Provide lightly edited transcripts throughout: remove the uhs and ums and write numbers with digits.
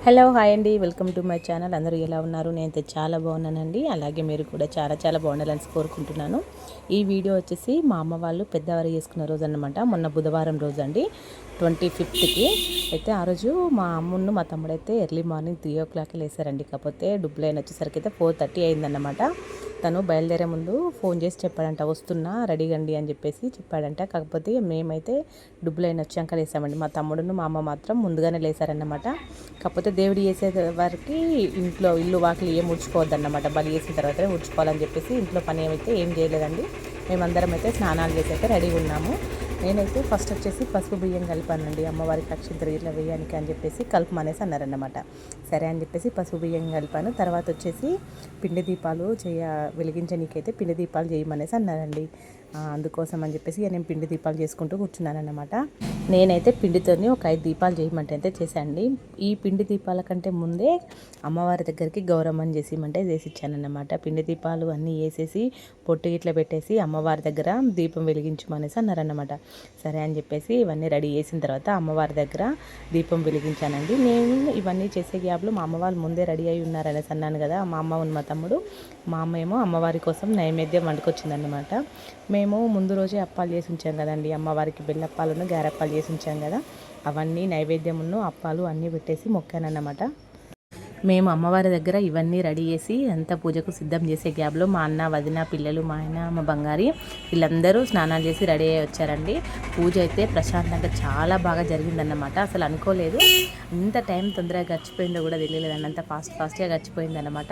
Hello hi అండి, welcome to my channel. అందరూ ఎలా ఉన్నారు? నేనైతే చాలా బాగున్నానండి. అలాగే మీరు కూడా చాలా బాగుండాలని కోరుకుంటున్నాను. ఈ వీడియో వచ్చేసి మా అమ్మ వాళ్ళు పెద్దవారు చేసుకున్న రోజు అన్నమాట. మొన్న బుధవారం రోజు అండి, 25th అయితే. ఆ రోజు మా అమ్మును మా తమ్ముడైతే ఎర్లీ మార్నింగ్ 3 o'clock లేసారండి. కాకపోతే డుబ్లైన్ వచ్చేసరికి అయితే 4:30 అయిందన్నమాట. తను బయలుదేరే ముందు ఫోన్ చేసి చెప్పాడంట, వస్తున్నా రెడీగా అండి అని చెప్పేసి చెప్పాడంట. కాకపోతే మేమైతే డుబ్లైన్ వచ్చాక లేసామండి. మా తమ్ముడును మా అమ్మ మాత్రం ముందుగానే లేసారన్నమాట. కాకపోతే దేవుడు చేసే వారికి ఇంట్లో ఇల్లు వాకిలి ఏం ఉడ్చుకోవద్దన్నమాట. బలి చేసిన తర్వాతనే ఉడ్చుకోవాలని చెప్పేసి ఇంట్లో పని ఏమైతే ఏం చేయలేదండి. మేమందరం అయితే స్నానాలు చేసి అయితే రెడీగా ఉన్నాము. నేనైతే ఫస్ట్ వచ్చేసి పసుపు బియ్యం కలిపానండి, అమ్మవారికి అక్షింతలు ఇట్లా వేయడానికి అని చెప్పేసి కలుపుమనేసి అన్నారన్నమాట. సరే అని చెప్పేసి పసుపు బియ్యం కలిపాను. తర్వాత వచ్చేసి పిండి దీపాలు వెలిగించనీకైతే పిండి దీపాలు చేయమనేసి అన్నారండి. అందుకోసం అని చెప్పేసి నేను పిండి దీపాలు చేసుకుంటూ కూర్చున్నాను అన్నమాట. నేనైతే పిండితోని ఒక 5 దీపాలు చేయమంటే అయితే చేశానండి. ఈ పిండి దీపాల కంటే ముందే అమ్మవారి దగ్గరికి గౌరమ్మని చేసిమంటే చేసిచ్చానన్నమాట. పిండి దీపాలు అన్నీ వేసేసి పొట్టు ఇట్లా పెట్టేసి అమ్మవారి దగ్గర దీపం వెలిగించమనేసి అన్నారన్నమాట. సరే అని చెప్పేసి ఇవన్నీ రెడీ చేసిన తర్వాత అమ్మవారి దగ్గర దీపం వెలిగించానండి. నేను ఇవన్నీ చేసే గ్యాప్లో మా అమ్మ వాళ్ళు ముందే రెడీ అయి ఉన్నారనేసి అన్నాను కదా. మా అమ్మ ఉన్న మా తమ్ముడు, మా అమ్మ ఏమో అమ్మవారి కోసం నైవేద్యం వండుకొచ్చిందన్నమాట. మేము ముందు రోజే అప్పాలు చేసి ఉంచాం కదండి, అమ్మవారికి బెల్లప్పాలను గారెప్పాలు చేసి ఉంచాం కదా. అవన్నీ నైవేద్యమును అప్పాలు అన్నీ పెట్టేసి మొక్కానన్నమాట. మేము అమ్మవారి దగ్గర ఇవన్నీ రెడీ చేసి అంతా పూజకు సిద్ధం చేసే గ్యాప్లో మా అన్న, వదిన, పిల్లలు, మా ఆయన, మా బంగారి వీళ్ళందరూ స్నానాలు చేసి రెడీ అయ్యి వచ్చారండి. పూజ అయితే ప్రశాంతంగా చాలా బాగా జరిగిందన్నమాట. అసలు అనుకోలేదు ఇంత టైం తొందరగా గడిచిపోయిందో కూడా తెలియలేదండి. అంత ఫాస్ట్గా గడిచిపోయిందన్నమాట.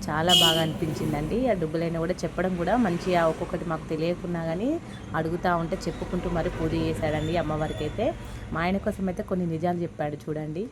చాలా బాగా అనిపించిందండి. ఆ డుబ్బులైనా కూడా చెప్పడం కూడా మంచిగా ఒక్కొక్కటి మాకు తెలియకున్నా కానీ అడుగుతూ ఉంటే చెప్పుకుంటూ మరి పూజ చేశాడండి అమ్మవారికి అయితే. మా ఆయన కోసం అయితే కొన్ని నిజాలు చెప్పాడు చూడండి.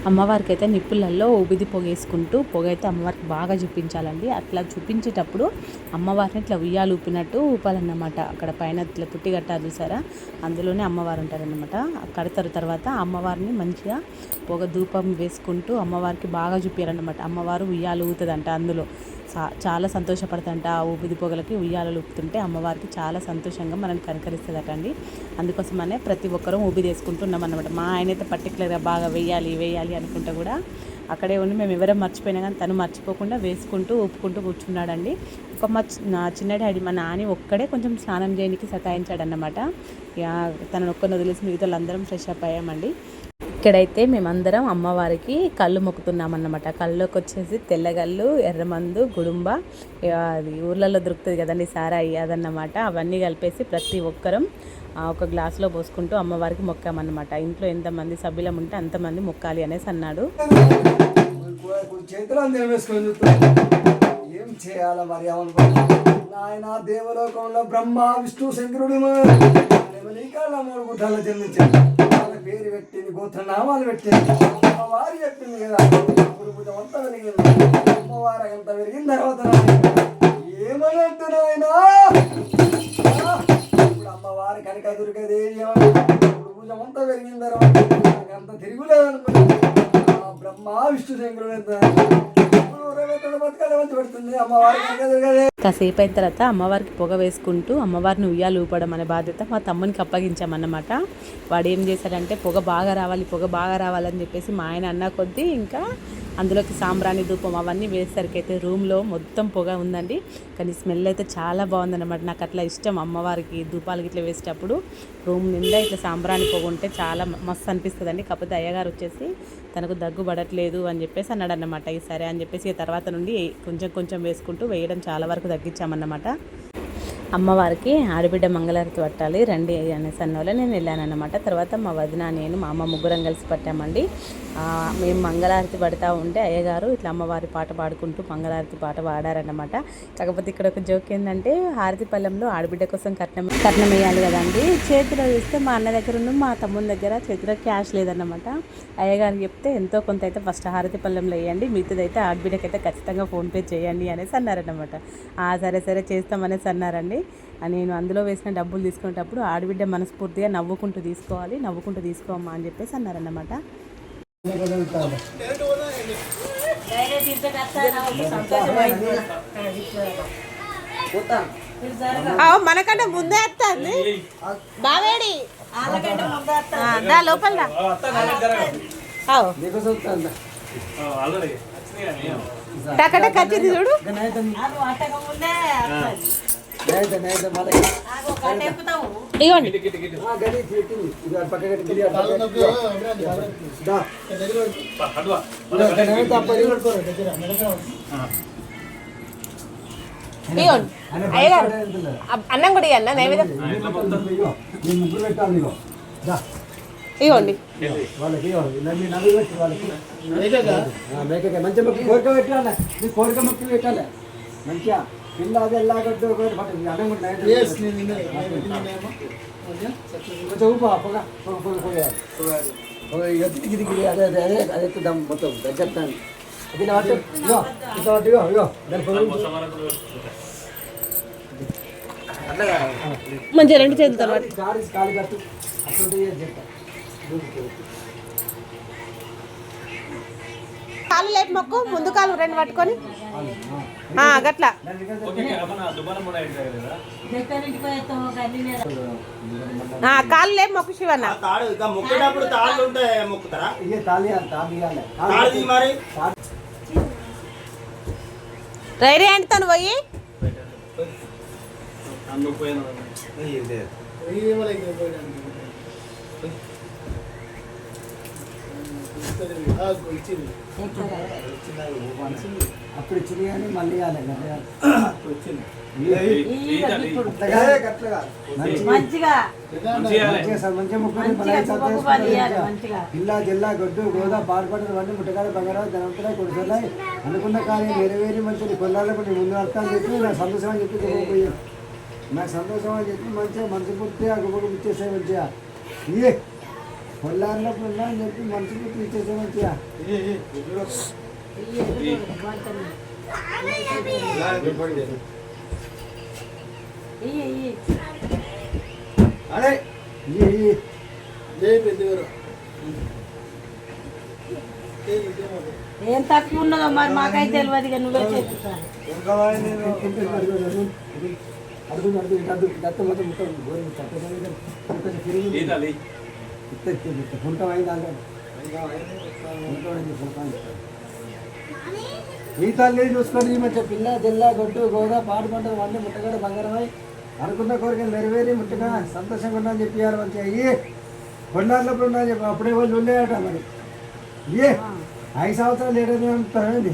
అమ్మవారికి అయితే నిప్పులల్లో ఊబిది పొగేసుకుంటూ పొగ అయితే అమ్మవారికి బాగా చూపించాలండి. అట్లా చూపించేటప్పుడు అమ్మవారిని ఇట్లా ఉయ్యాలు ఊపినట్టు ఊపాలన్నమాట. అక్కడ పైన ఇట్లా పుట్టి కట్టారు చూసారా, అందులోనే అమ్మవారు ఉంటారనమాట. కడతారు. తర్వాత అమ్మవారిని మంచిగా పొగ ధూపం వేసుకుంటూ అమ్మవారికి బాగా చూపించారన్నమాట. అమ్మవారు ఉయ్యాలు ఊగుతుందంట. అందులో చాలా సంతోషపడతంట. ఆ ఊపిది పొగలకి ఉయ్యాలు ఊపుతుంటే అమ్మవారికి చాలా సంతోషంగా మనల్ని కనకరిస్తుందట అండి. అందుకోసమనే ప్రతి ఒక్కరూ ఊపిది వేసుకుంటున్నాం అన్నమాట. మా ఆయన అయితే పర్టికులర్గా బాగా వేయాలి అనుకుంటా కూడా అక్కడే ఉండి మేము ఎవరం మర్చిపోయినా కానీ తను మర్చిపోకుండా వేసుకుంటూ ఊపుకుంటూ కూర్చున్నాడండి. నా చిన్న డాడీ మా నాని ఒక్కడే కొంచెం స్నానం చేయడానికి సతాయించాడన్నమాట. తనను ఒక్కరిని వదిలేసి మిగతా వాళ్ళందరం ఫ్రెష్ అప్ అయ్యామండి. ఇక్కడైతే మేమందరం అమ్మవారికి కళ్ళు మొక్కుతున్నామన్నమాట. కళ్ళుకి వచ్చేసి తెల్లగల్లు, ఎర్రమందు, గుడుంబ, అది ఊర్లలో దొరుకుతుంది కదండి సారాయి, అదన్నమాట. అవన్నీ కలిపేసి ప్రతి ఒక్కరం ఒక గ్లాసులో పోసుకుంటూ అమ్మవారికి మొక్కామన్నమాట. ఇంట్లో ఎంతమంది సభ్యులం ఉంటే అంతమంది మొక్కాలి అనేసి అన్నాడు. ఏం చేయాల మరి నాయన దేవలోకంలో బ్రహ్మ, విష్ణు, శంకరుడు మూడు గుడ్డలు జన్మించారు. వాళ్ళ పేరు పెట్టింది, గోత్రనామాలు పెట్టింది. అమ్మవారు చెప్పింది కదా, భుజం అంతా వెలిగింది. అమ్మవారు ఎంత వెలిగిన తర్వాత ఏమన్నట్టు నాయనా, ఇప్పుడు అమ్మవారి కనుక దొరికేదేవి భుజం అంతా వెలిగిన తర్వాత అంత తిరుగులేదనుకున్నా. బ్రహ్మ, విష్ణు, శంకరుడు ఎంత కాసేపు అయిన తర్వాత అమ్మవారికి పొగ వేసుకుంటూ అమ్మవారిని ఉయ్యాలు ఊపడం అనే బాధ్యత మా తమ్మునికి అప్పగించామన్నమాట. వాడు ఏం చేశాడంటే పొగ బాగా రావాలని చెప్పేసి మా ఆయన అన్న కొద్దీ ఇంకా అందులోకి సాంబ్రాణి ధూపం అవన్నీ వేసేసరికి అయితే రూమ్లో మొత్తం పొగ ఉందండి. కానీ స్మెల్ అయితే చాలా బాగుందన్నమాట. నాకు అట్లా ఇష్టం అమ్మవారికి ధూపాలకి ఇట్లా వేసేటప్పుడు రూమ్ నిండా ఇట్లా సాంబ్రాణి పొగ ఉంటే చాలా మస్తు అనిపిస్తుందండి. కాకపోతే అయ్యగారు వచ్చేసి తనకు దగ్గు పడట్లేదు అని చెప్పేసి అన్నాడు అన్నమాట. సరే అని చెప్పేసి తర్వాత నుండి కొంచెం వేసుకుంటూ వేయడం చాలా వరకు తగ్గించామన్నమాట. అమ్మవారికి ఆడబిడ్డ మంగళారతి పట్టాలి రండి అనేసి అన్నవాళ్ళు నేను వెళ్ళానన్నమాట. తర్వాత మా వదిన నేను మా అమ్మ ముగ్గురం కలిసి పట్టామండి. మేము మంగళారతి పడతా ఉంటే అయ్యగారు ఇట్లా అమ్మవారి పాట పాడుకుంటూ మంగళారతి పాట పాడారన్నమాట. కాకపోతే ఇక్కడ ఒక జోక్ ఏంటంటే హారతి పళ్ళెంలో ఆడబిడ్డ కోసం కట్నం వేయాలి కదండి. చేతిలో వేస్తే మా అన్న దగ్గర ఉన్న మా తమ్ముని దగ్గర చేతిలో క్యాష్ లేదన్నమాట. అయ్యగారు చెప్తే ఎంతో కొంత అయితే ఫస్ట్ హారతి పళ్ళెంలో వేయండి, మిగతాదైతే ఆడబిడ్డకైతే ఖచ్చితంగా ఫోన్పే చేయండి అనేసి అన్నారన్నమాట. సరే సరే చేస్తామనేసి అన్నారండి. నేను అందులో వేసిన డబ్బులు తీసుకునేటప్పుడు ఆడబిడ్డ మనస్ఫూర్తిగా నవ్వుకుంటూ తీసుకోమ్మా అని చెప్పేసి అన్నారన్నమాట. మనకంటే ముందే వస్తుంది బావేడి లోపల టకటక్ వచ్చింది చూడు. ఇవ్వండి అయ్యగారు అన్నం కూడా ఇవ్వండి నైవేద్యం ఇవ్వండి. మంచిగా కోరిక మొక్కి పెట్టాలి మంచిగా పిల్ల అది ఎలాగొద్దు కొంచెం ఊపా పొగ అదే అదే అదే అదే ఎక్కుదాం మొత్తం చెప్తాను. మంచిగా రెండు చేతులు తర్వాత కాలి కట్టు అట్లా చెప్తా. కాలు లేపు మొక్కు ముందు కాలు రెండు పట్టుకొని గట్లా కాలు లేపు మొక్కు శివన్న. రైరీ అంటే తను పోయి అప్పుడు ఇచ్చింది కానీ మళ్ళీ పిల్ల జిల్లా గొడ్డు గోదా పాడుపడిన వంటి ముట్టగాల బంగారావు ధనంతులా కొడుతున్నాయి అనుకున్న కానీ వేరే మంచి కొల్లాలకు ముందు అర్థాలు చెప్పి నాకు సంతోషం అని చెప్పి పోయాను. నాకు సంతోషం అని చెప్పి మంచిగా మనసు పూర్తిగా గుమ్మకు ఇచ్చేసాయి మంచిగా ఇయే కొల్లారినప్పుడు ఉన్నా అని చెప్పి మనసు పూర్తి ఇచ్చేసాయి మంచిగా. అదే ఏం తక్కువ ఉన్నదో మరి మాకైతే తెలియదు. నువ్వే చెప్తాను ఈ తల్లి చూసుకొని మంచిగా పిల్ల జిల్లా గొడ్డు గోదా పాడు పంట అన్నీ ముట్టగడ బంగారమై అనుకున్న కోరికలు నెరవేరి ముట్టగా సంతోషంగా ఉన్నా అని చెప్పారు. మంచిగా అయ్యి కొండార్లప్పుడు ఉన్నా అని చెప్పి అప్పుడే వాళ్ళు ఉండేట మరి ఏ 5 సంవత్సరాలు ఏడనే ఉంటారండి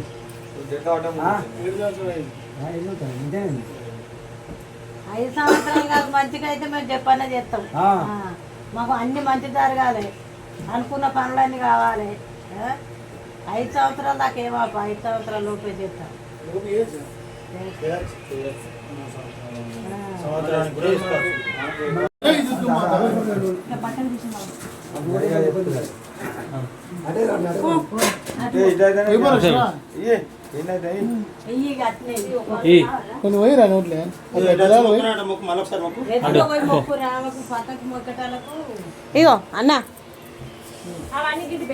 ఇంతేనండి. 5 సంవత్సరాలు కాదు మంచిగా అయితే మేము చెప్పనే చేస్తాం. మాకు అన్ని మంచి జరగాలి, అనుకున్న పనులన్నీ కావాలి. 5 సంవత్సరాలు దాకా ఏమో 5 సంవత్సరాల లోపే చేస్తాం. ఇగో అన్న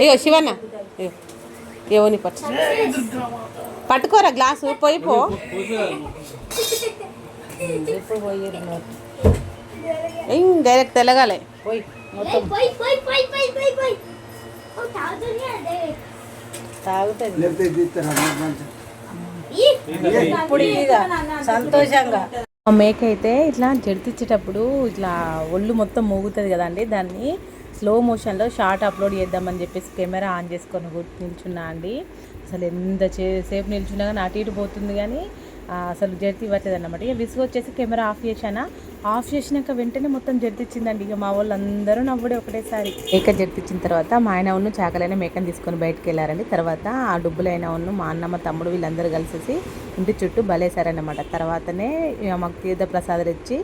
ఇగో శివన్న ఏవోని పట్టుకోరా గ్లాసు పోయి పో. ఎప్పుడు పోయి డైరెక్ట్ తెలగాలి పోయి తాగుతుంది సంతోషంగా. మేక అయితే ఇట్లా జడితిచ్చేటప్పుడు ఇట్లా ఒళ్ళు మొత్తం మోగుతుంది కదండి, దాన్ని స్లో మోషన్లో షార్ట్ అప్లోడ్ చేద్దామని చెప్పేసి కెమెరా ఆన్ చేసుకొని నిల్చున్నా అండి. అసలు ఎంత సేపు నిల్చున్నా కానీ అటు ఇటు పోతుంది కానీ అసలు జర్తి ఇవ్వట్లేదు అన్నమాట. ఇక విసుగు వచ్చేసి కెమెరా ఆఫ్ చేసినాక వెంటనే మొత్తం జర్తిచ్చిందండి. ఇక మా వాళ్ళు అందరూ నవ్వుడే ఒకటేసారి. మేక జర్తిచ్చిన తర్వాత మా ఆయన ఉన్న చాకలైన మేకను తీసుకొని బయటకు వెళ్ళారండి. తర్వాత ఆ డుబ్బులైన ఉన్న మా అన్న మా తమ్ముడు వీళ్ళందరూ కలిసేసి ఇంటి చుట్టూ బలేశారన్నమాట. తర్వాతనే మాకు తీర్థ ప్రసాదాలు ఇచ్చి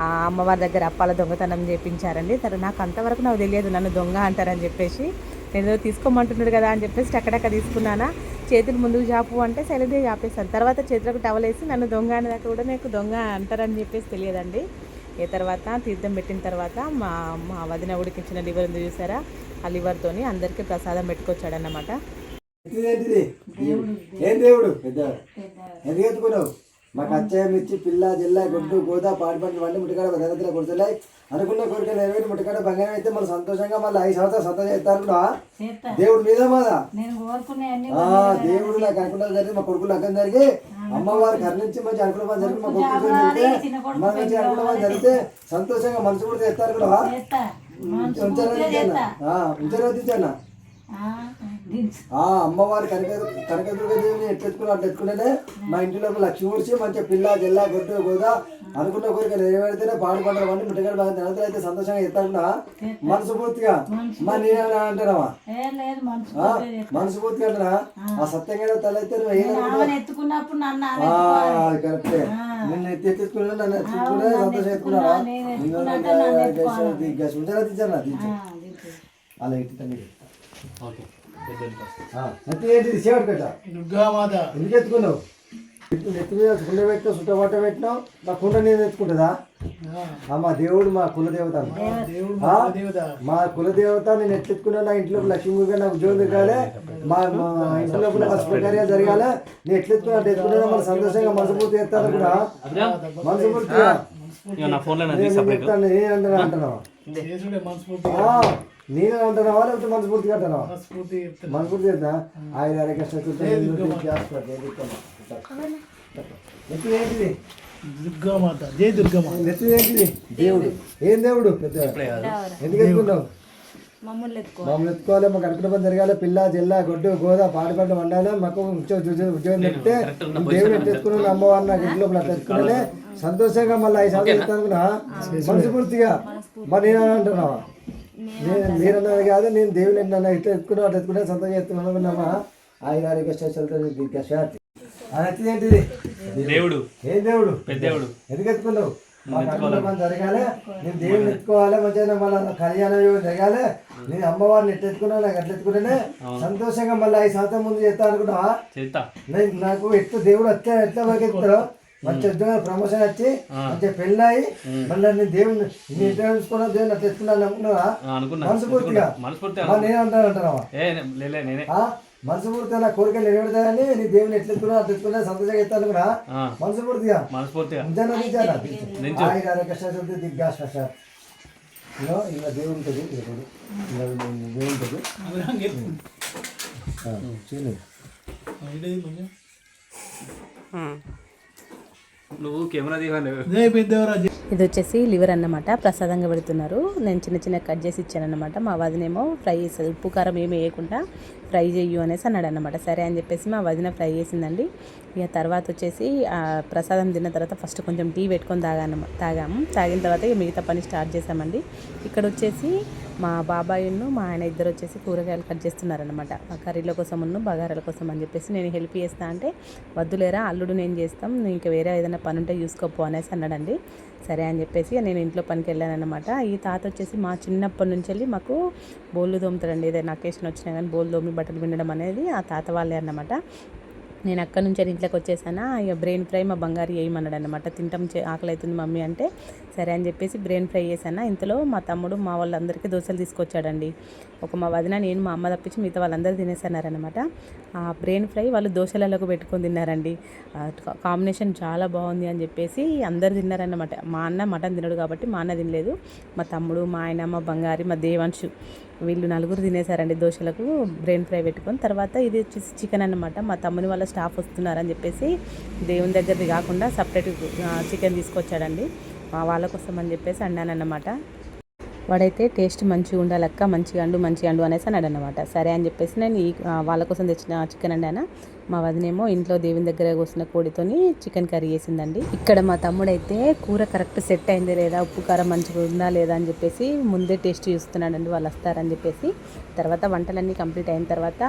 ఆ అమ్మవారి దగ్గర అప్పాల దొంగతనం చేయించారండి. నాకు అంతవరకు నాకు తెలియదు నన్ను దొంగ అంటారని చెప్పేసి. నేను తీసుకోమంటున్నాడు కదా అని చెప్పేసి టక్కడక్క తీసుకున్నానా, చేతులు ముందుకు చాపు అంటే సైలెంట్గా చాపేస్తాను. తర్వాత చేతులకు టవల్ వేసి నన్ను దొంగ అనేదాకా కూడా నాకు దొంగ అంటారని చెప్పేసి తెలియదండి. ఏ తర్వాత తీర్థం పెట్టిన తర్వాత మా వదిన ఉడికించిన లివర్ ఉంది చూసారా, ఆ లివర్తోని అందరికీ ప్రసాదం పెట్టుకొచ్చాడన్నమాట. ఏం దేవుడు పెద్ద ఎందుకు ఎత్తుకున్నావు? మాకు అచ్చయం ఇచ్చి పిల్ల జిల్లా గొడ్డు గోదా పాడి పంటలు వంటి ముట్టికాడ భద్రతలు కొడుతున్నాయి. అనుకున్న కోరిక నెరవేరి ముట్టికాడ బంగారం అయితే మనం సంతోషంగా మళ్ళీ 5 సంవత్సరాలు సంతోషం చేస్తారు కూడా దేవుడు మీద మాదా దేవుడు నాకు అనుకున్న జరిగి మా కొడుకులు అర్థం జరిగి అమ్మవారి కర్ణించి మంచి అనుకున్న పని జరిగి మా కొడుకులు జరిగితే మన మంచి అనుకున్న పని జరిగితే సంతోషంగా మనసు కూడా చేస్తారు కూడా ఉంచరా అమ్మవారి కనకదుర్గదేవిని ఎట్లెత్తుకుని అట్లా ఎత్తుకుంటేనే మా ఇంటిలో లక్ష్మి ఊడ్చి మంచిగా పిల్ల జిల్లా గొడ్డు గోదా అనుకున్న కోరిక నెరవేరితేనే పాడు పంటలు వంటి ముట్టగాడు బాగా తినతలు అయితే సంతోషంగా ఎత్తారున్నా మనసు పూర్తిగా మా నేను అంటున్నావా మనసు పూర్తిగా అంటున్నా ఆ సత్యంగా తల అయితే కరెక్టే నిన్ను ఎత్తుకున్నా నన్ను ఎత్తుకుంటే సంతోషం ఎత్తుకున్నావా ఉంచారా దించా అలా ఎత్తుతాను ఎందుకు ఎత్తుకున్నావు? నెత్తి మీద కుండ పెట్టినావు, చుట్టబట్ట పెట్టినావు, నా కుండ నేను ఎత్తుకుంటుందా? మా దేవుడు మా కులదేవత, మా కులదేవత. నేను ఎట్లెత్తుకున్నా నా ఇంట్లో లక్ష్మీగా నాకు ఉద్యోగం జరగాలి, మా ఇంట్లో కార్యాలు జరగాలి. నేను ఎట్లెత్తుకున్నా అంటే ఎత్తుకున్నా మన సంతోషంగా మనసుపూర్తి ఎత్తాను కూడా మనసుపూర్తిగా అంటున్నావా? నేను అంటున్నావా లేకపోతే మనస్ఫూర్తిగా అంటున్నావా? మనస్ఫూర్తి చేద్దా 5 కష్టం ఏంటిది? దుర్గామాత, జై దుర్గామాత. నెత్తి ఏంటిది? దేవుడు. ఏం దేవుడు? పెద్ద ఎందుకు ఎత్తుకున్నావు? మమ్మల్ని ఎత్తుకోవాలి, మాకు అనుకున్న పని జరగాలి, పిల్ల జిల్లా గొడ్డు గోదా పాడి పంట వండాలి, మాకు ఉద్యోగం చెప్తే దేవుడు ఎత్తుకున్నాను అమ్మవారు నాకు ఇంట్లో అట్లా ఎత్తుకుంటే సంతోషంగా మళ్ళీ 5 సంవత్సరాలు ఎత్తాను కూడా మనస్ఫూర్తిగా. మరి నేను అంటున్నావా? మీరన్నది కాదు, నేను దేవుని నన్ను ఇట్లా ఎత్తుకున్నా అట్లా ఎత్తుకున్నా సంతోషం ఎత్తుకున్నామా 5 కష్టాలు. అది ఏంటిది? దేవుడు. ఏం దేవుడు? పెద్దదేవుడు. ఎందుకు ఎత్తుకున్నావు? మాకు జరగాలి, నేను దేవుని ఎత్తుకోవాలి, మంచిగా మళ్ళీ కళ్యాణం జరగాలి. నేను అమ్మవారిని ఎట్లా ఎత్తుకున్నా నాకు అట్లా ఎత్తుకుంటేనే సంతోషంగా మళ్ళీ 5 సంవత్సరం ముందు చేస్తా అనుకుంటా. నాకు దేవుడు వచ్చా ఎట్లా వరకు ఎత్తారో మంచి ఉద్యోగం ప్రమోషన్ వచ్చి మంచిగా పెళ్ళి మళ్ళీ నేను దేవుని ఎట్లా చూసుకున్నా దేవుని అట్లా ఎత్తుకున్నాను అనుకున్నావా? మనస్ఫూర్తిగా నేను అంటావా? మనస్ఫూర్తిగా నా కోరికలు నెరవేరుతాయని నీ దేవుని ఎట్లా ఎత్తుకున్నా అట్లా ఎత్తుకున్నా సంతోషంగా ఎత్తాను కూడా మనస్ఫూర్తిగా కష్టాలు దిగ్గాష ఇలా దేవుడు ఉంటుంది, దేవుడు ఉంటుంది. నువ్వు కెమెరా దిగాను. ఇది వచ్చేసి లివర్ అన్నమాట, ప్రసాదంగా పెడుతున్నారు. నేను చిన్న చిన్న కట్ చేసి ఇచ్చాను అనమాట. మా వదినేమో ఫ్రై చేస్తుంది, ఉప్పు కారం ఏమి వేయకుండా ఫ్రై చెయ్యు అనేసి అన్నాడు అనమాట. సరే అని చెప్పేసి మా వదిన ఫ్రై చేసిందండి. ఇక తర్వాత వచ్చేసి ప్రసాదం తిన్న తర్వాత ఫస్ట్ కొంచెం టీ పెట్టుకొని తాగిన తర్వాత ఇక మిగతా పని స్టార్ట్ చేసామండి. ఇక్కడ వచ్చేసి మా బాబాయిను మా ఆయన ఇద్దరు వచ్చేసి కూరగాయలు కట్ చేస్తున్నారనమాట, కర్రీల కోసం బగారాల కోసం అని చెప్పేసి నేను హెల్ప్ చేస్తా అంటే వద్దులేరా అల్లుడు నేను చేస్తాం, ఇంకా వేరే ఏదైనా పని ఉంటే చూసుకోపో అనేసి అన్నాడండి. సరే అని చెప్పేసి నేను ఇంట్లో పనికి వెళ్ళాను అనమాట. ఈ తాత వచ్చేసి మా చిన్నప్పటి నుంచి వెళ్ళి మాకు బోళ్ళు తోముతాడండి, ఏదైనా అకేషన్ వచ్చినా కానీ బోళ్ళు తోమి బట్టలు పిండడం అనేది ఆ తాత వాళ్ళే అన్నమాట. నేను అక్కడి నుంచి ఇంట్లోకి వచ్చేసాను. ఇక బ్రెయిన్ ఫ్రై మా బంగారు వేయమన్నాడు అనమాట. తింటాం ఆకలి అవుతుంది మమ్మీ అంటే సరే అని చెప్పేసి బ్రెయిన్ ఫ్రై చేశాను. ఇంతలో మా తమ్ముడు మా వాళ్ళందరికీ దోశలు తీసుకొచ్చాడండి. ఒక మా వదిన నేను మా అమ్మ తప్పించి మిగతా వాళ్ళందరూ తినేసన్నారనమాట. ఆ బ్రెయిన్ ఫ్రై వాళ్ళు దోశలలో పెట్టుకొని తిన్నారండి. కాంబినేషన్ చాలా బాగుంది అని చెప్పేసి అందరు తిన్నారన్నమాట. మా అన్న మటన్ తినడు కాబట్టి మా అన్న తినలేదు, మా తమ్ముడు మా ఆయన మా బంగారి మా దేవాంశు వీళ్ళు 4 తినేసారండి దోశలకు బ్రెయిన్ ఫ్రై పెట్టుకొని. తర్వాత ఇది వచ్చేసి చికెన్ అన్నమాట. మా తమ్ముని వాళ్ళ స్టాఫ్ వస్తున్నారని చెప్పేసి దేవుని దగ్గరది కాకుండా సపరేట్ చికెన్ తీసుకొచ్చాడండి వాళ్ళ కోసం అని చెప్పేసి అన్నానన్నమాట. వాడైతే టేస్ట్ మంచిగా ఉండాలక్క, మంచిగా అండు అనేసి అన్నాడు అనమాట. సరే అని చెప్పేసి నేను వాళ్ళ కోసం తెచ్చిన చికెన్ అండి ఆయన. మా వదినేమో ఇంట్లో దేవుని దగ్గర కోసిన కోడితోని చికెన్ కర్రీ చేసిందండి. ఇక్కడ మా తమ్ముడైతే కూర కరెక్ట్ సెట్ అయింది లేదా, ఉప్పు కారం మంచిగా ఉందా లేదా అని చెప్పేసి ముందే టేస్ట్ చూస్తున్నాడండి వాళ్ళు వస్తారని చెప్పేసి. తర్వాత వంటలన్నీ కంప్లీట్ అయిన తర్వాత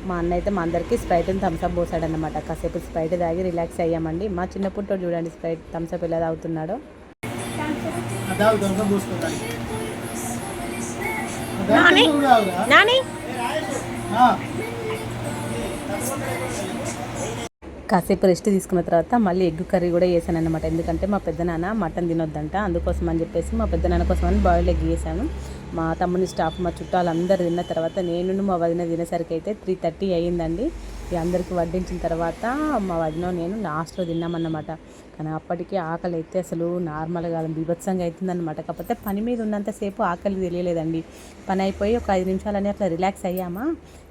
మా అన్న అయితే మా అందరికీ స్ప్రైట్ అండ్ థమ్స్అప్ పోసాడనమాట. కాసేపు స్ప్రైట్ తాగి రిలాక్స్ అయ్యామండి. మా చిన్న పుట్టోడు చూడండి స్ప్రైట్ థమ్స్అప్ ఎలా తాగుతున్నాడో. కాసేపు రెస్ట్ తీసుకున్న తర్వాత మళ్ళీ ఎగ్ కర్రీ కూడా చేశాను అనమాట. ఎందుకంటే మా పెద్దనాన్న మటన్ తినొద్దంట, అందుకోసం అని చెప్పేసి మా పెద్దనాన్న కోసం అని బాయిల్డ్ ఎగ్ చేశాను. మా తమ్ముని స్టాఫ్ మా చుట్టాలు అందరు తిన్న తర్వాత నేను మా వదిన తినేసరికి అయితే 3:30 అయ్యిందండి. అందరికీ వడ్డించిన తర్వాత మా వదిన నేను లాస్ట్లో తిన్నామన్నమాట. కానీ అప్పటికి ఆకలి అయితే అసలు నార్మల్ కాదు, బీభత్సంగా అవుతుందన్నమాట. కాకపోతే పని మీద ఉన్నంతసేపు ఆకలి తెలియలేదండి. పని అయిపోయి ఒక 5 నిమిషాలని అట్లా రిలాక్స్ అయ్యామా,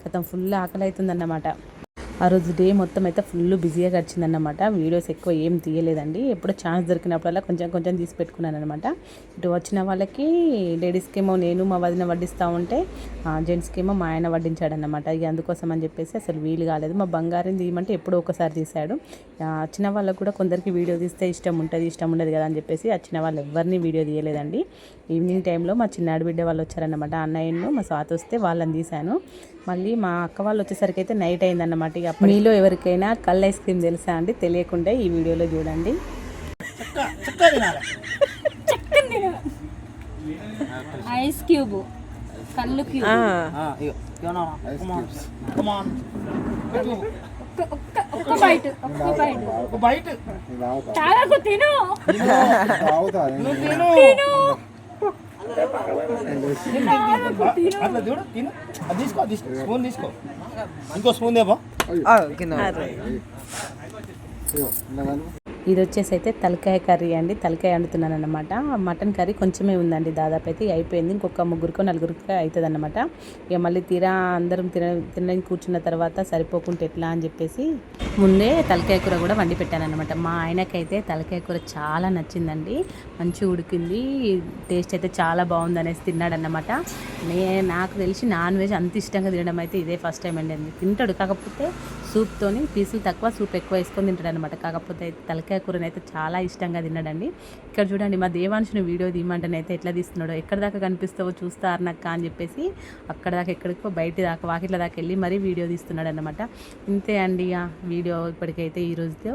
గతం ఫుల్ ఆకలి అవుతుందన్నమాట. ఆ రోజు డే మొత్తం అయితే ఫుల్ బిజీగా గడిచిందన్నమాట. వీడియోస్ ఎక్కువ ఏం తీయలేదండి. ఎప్పుడో ఛాన్స్ దొరికినప్పుడల్లా కొంచెం తీసి పెట్టుకున్నాను అనమాట. ఇటు వచ్చిన వాళ్ళకి లేడీస్కేమో నేను మా వదిన వడ్డిస్తూ ఉంటే, జెంట్స్కేమో మా ఆయన వడ్డించాడన్నమాట. ఇక అందుకోసం అని చెప్పేసి అసలు వీలు కాలేదు. మా బంగారం తీయమంటే ఎప్పుడో ఒకసారి తీశాడు. వచ్చిన వాళ్ళకు కూడా కొందరికి వీడియో తీస్తే ఇష్టం ఉండదు కదా అని చెప్పేసి వచ్చిన వాళ్ళు ఎవరిని వీడియో తీయలేదండి. ఈవినింగ్ టైంలో మా చిన్నాడు బిడ్డ వాళ్ళు వచ్చారన్నమాట. అన్నయ్యను మా స్వాత వస్తే వాళ్ళని తీశాను. మళ్ళీ మా అక్క వాళ్ళు వచ్చేసరికి అయితే నైట్ అయిందన్నమాట. ఇక మీలో ఎవరికైనా కల్ ఐస్ క్రీమ్ తెలుసా అండి? తెలియకుండా ఈ వీడియోలో చూడండి. ఐస్ క్యూబ్, కళ్ళు క్యూబ్, ఒక్క బైట్ తాగకు, తిను. అట్లా చూడు, తిను. అది తీసుకో, స్పూన్ తీసుకో, ఇంకో స్పూన్ దేపో. ఇది వచ్చేసి అయితే తలకాయ కర్రీ అండి. తలకాయ వండుతున్నాను అనమాట. మటన్ కర్రీ కొంచెమే ఉందండి, దాదాపు అయితే అయిపోయింది. ఇంకొక 3-4 అవుతుంది అనమాట. ఇక మళ్ళీ తీరా అందరం తినడానికి కూర్చున్న తర్వాత సరిపోకుంటే ఎట్లా అని చెప్పేసి ముందే తలకాయ కూర కూడా వండి పెట్టాను అనమాట. మా ఆయనకైతే తలకాయ కూర చాలా నచ్చిందండి, మంచిగా ఉడికింది, టేస్ట్ అయితే చాలా బాగుంది అనేసి తిన్నాడన్నమాట. నాకు తెలిసి నాన్ వెజ్ అంత ఇష్టంగా తినడం అయితే ఇదే ఫస్ట్ టైం అండి. తింటాడు, కాకపోతే సూప్తోని పీసులు తక్కువ సూప్ ఎక్కువ వేసుకొని తింటాడు అనమాట. కాకపోతే తలకాయ కూరని అయితే చాలా ఇష్టంగా తిన్నాడండి. ఇక్కడ చూడండి మా దేవాంశుని వీడియో తీయమంటేనైతే ఎట్లా తీస్తున్నాడో, ఎక్కడ దాకా కనిపిస్తావో చూస్తారు నక్క అని చెప్పేసి అక్కడ దాకా ఎక్కడికో బయట దాకా వాకిట్ల దాకా వెళ్ళి మరీ వీడియో తీస్తున్నాడు అనమాట. ఇంతే అండి వీడియో ఇప్పటికైతే ఈరోజుతో.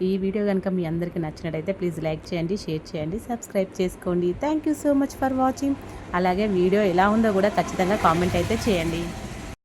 ఈ వీడియో కనుక మీ అందరికీ నచ్చినట్టయితే ప్లీజ్ లైక్ చేయండి, షేర్ చేయండి, సబ్స్క్రైబ్ చేసుకోండి. Thank you so much for watching. అలాగే వీడియో ఎలా ఉందో కూడా ఖచ్చితంగా కామెంట్ అయితే చేయండి.